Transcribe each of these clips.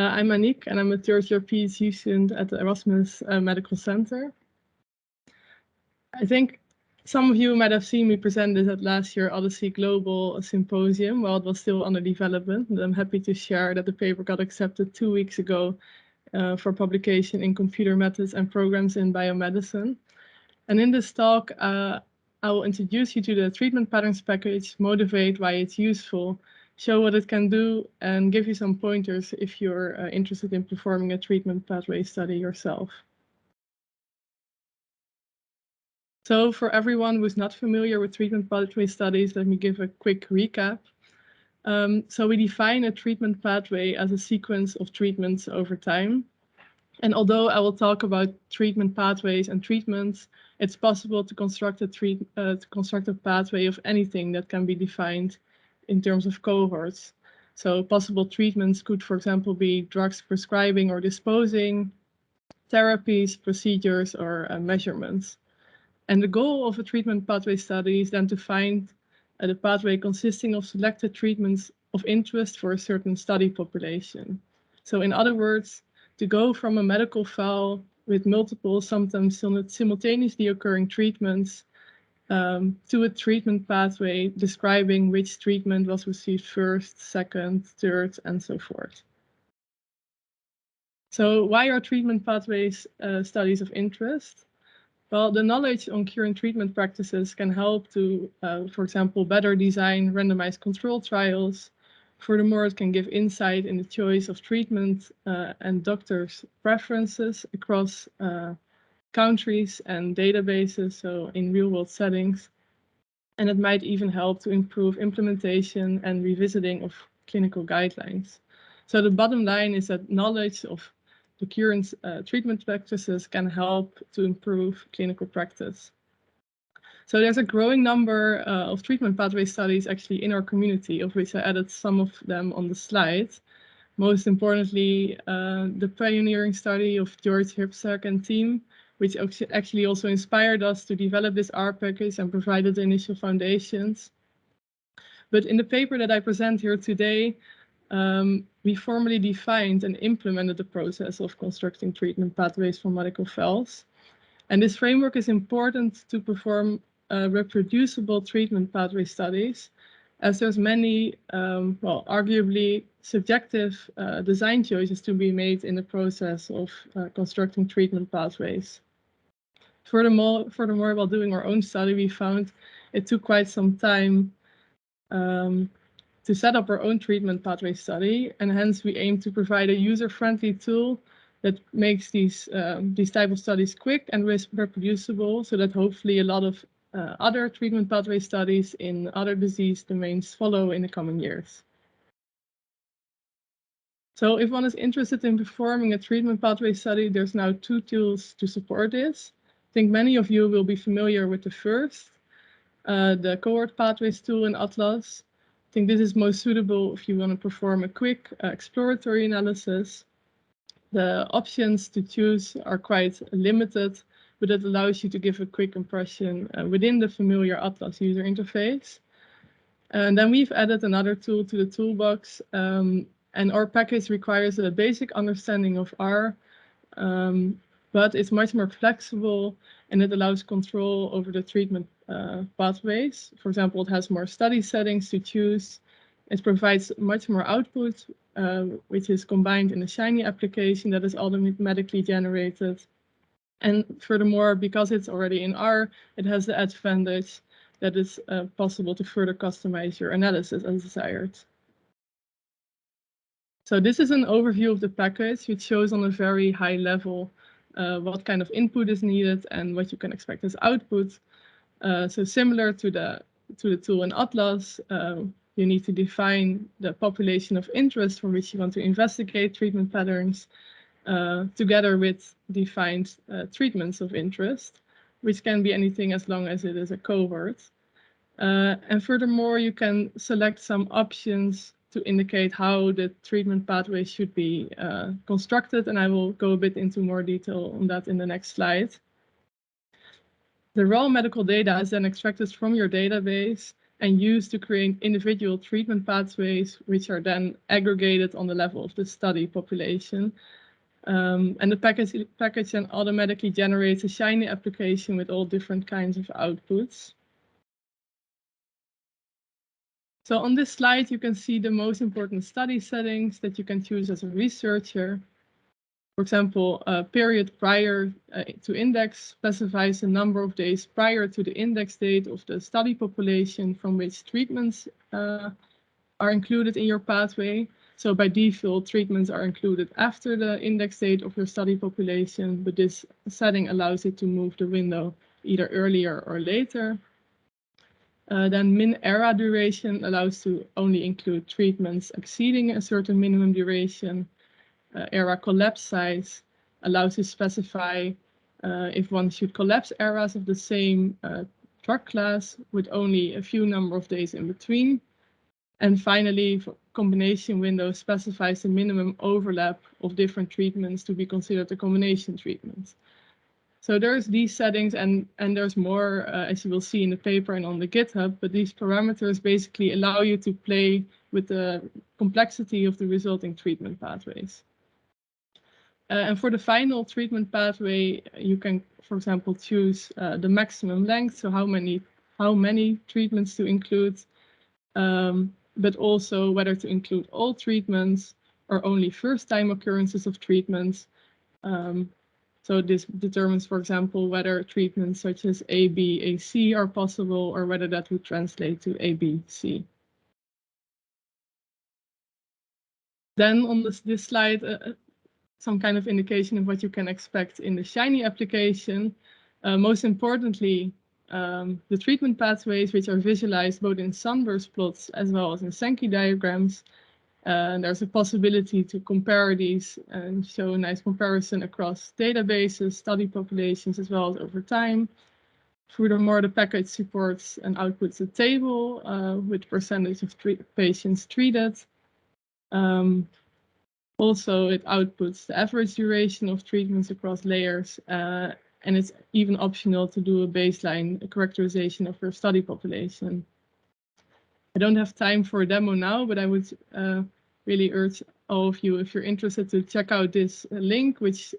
I'm Aniek, and I'm a third-year PhD student at the Erasmus Medical Center. I think some of you might have seen me present this at last year's Odyssey Global Symposium while it was still under development. And I'm happy to share that the paper got accepted 2 weeks ago for publication in Computer Methods and Programs in Biomedicine. And in this talk, I will introduce you to the treatment patterns package, motivate why it's useful, show what it can do, and give you some pointers if you're interested in performing a treatment pathway study yourself. So for everyone who's not familiar with treatment pathway studies, let me give a quick recap. So we define a treatment pathway as a sequence of treatments over time. And although I will talk about treatment pathways and treatments, it's possible to construct a pathway of anything that can be defined in terms of cohorts. So possible treatments could, for example, be drugs prescribing or disposing, therapies, procedures, or measurements. And the goal of a treatment pathway study is then to find the pathway consisting of selected treatments of interest for a certain study population. So in other words, to go from a medical file with multiple, sometimes simultaneously occurring treatments to a treatment pathway describing which treatment was received first, second, third, and so forth. So why are treatment pathways studies of interest? Well, the knowledge on current treatment practices can help to, for example, better design randomized control trials. Furthermore, it can give insight in the choice of treatment and doctors' preferences across countries and databases, so in real-world settings. And it might even help to improve implementation and revisiting of clinical guidelines. So the bottom line is that knowledge of the current treatment practices can help to improve clinical practice. So there's a growing number of treatment pathway studies actually in our community, of which I added some of them on the slide. Most importantly, the pioneering study of George Hipsack and team, which actually also inspired us to develop this R package and provided the initial foundations. But in the paper that I present here today, we formally defined and implemented the process of constructing treatment pathways for medical files. And this framework is important to perform reproducible treatment pathway studies, as there's many, well, arguably subjective design choices to be made in the process of constructing treatment pathways. Furthermore, while doing our own study, we found it took quite some time to set up our own treatment pathway study, and hence we aim to provide a user-friendly tool that makes these type of studies quick and reproducible, so that hopefully a lot of other treatment pathway studies in other disease domains follow in the coming years. So if one is interested in performing a treatment pathway study, there's now 2 tools to support this. I think many of you will be familiar with the first, the cohort pathways tool in Atlas. I think this is most suitable if you want to perform a quick exploratory analysis. The options to choose are quite limited, but it allows you to give a quick impression within the familiar Atlas user interface. And then we've added another tool to the toolbox, and our package requires a basic understanding of R, but it's much more flexible, and it allows control over the treatment pathways. For example, it has more study settings to choose. It provides much more output, which is combined in a Shiny application that is automatically generated. And furthermore, because it's already in R, it has the advantage that it's possible to further customize your analysis as desired. So this is an overview of the package, which shows on a very high level what kind of input is needed and what you can expect as output. So similar to the tool in Atlas, you need to define the population of interest for which you want to investigate treatment patterns, together with defined treatments of interest, which can be anything as long as it is a cohort. And furthermore, you can select some options to indicate how the treatment pathway should be constructed, and I will go a bit into more detail on that in the next slide. The raw medical data is then extracted from your database and used to create individual treatment pathways, which are then aggregated on the level of the study population. And the package then automatically generates a Shiny application with all different kinds of outputs. So on this slide, you can see the most important study settings that you can choose as a researcher. For example, a period prior to index specifies the number of days prior to the index date of the study population from which treatments are included in your pathway. So by default, treatments are included after the index date of your study population, but this setting allows it to move the window either earlier or later. Then min era duration allows to only include treatments exceeding a certain minimum duration. Era collapse size allows to specify if one should collapse eras of the same drug class with only a few number of days in between. And finally, combination window specifies the minimum overlap of different treatments to be considered a combination treatment. So there's these settings and there's more, as you will see in the paper and on the GitHub, but these parameters basically allow you to play with the complexity of the resulting treatment pathways. And for the final treatment pathway, you can, for example, choose the maximum length, so how many treatments to include, but also whether to include all treatments or only first-time occurrences of treatments. So this determines, for example, whether treatments such as A, B, A, C are possible, or whether that would translate to A, B, C. Then on this slide, some kind of indication of what you can expect in the Shiny application. Most importantly, the treatment pathways, which are visualized both in sunburst plots as well as in Sankey diagrams. There's a possibility to compare these and show a nice comparison across databases, study populations, as well as over time. Furthermore, the package supports and outputs a table with percentage of patients treated. Also, it outputs the average duration of treatments across layers, and it's even optional to do a baseline characterization of your study population. I don't have time for a demo now, but I would really urge all of you, if you're interested, to check out this link, which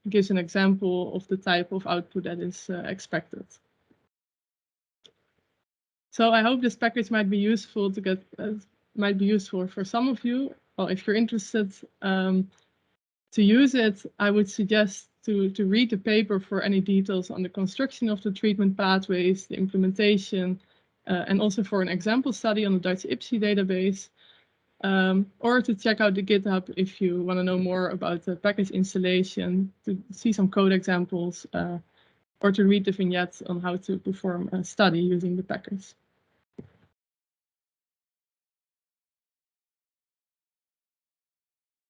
gives an example of the type of output that is expected. So I hope this package might be useful to get, might be useful for some of you. Well, if you're interested to use it, I would suggest to read the paper for any details on the construction of the treatment pathways, the implementation, and also for an example study on the Dutch IPSI database, or to check out the GitHub if you want to know more about the package installation, to see some code examples, or to read the vignettes on how to perform a study using the package.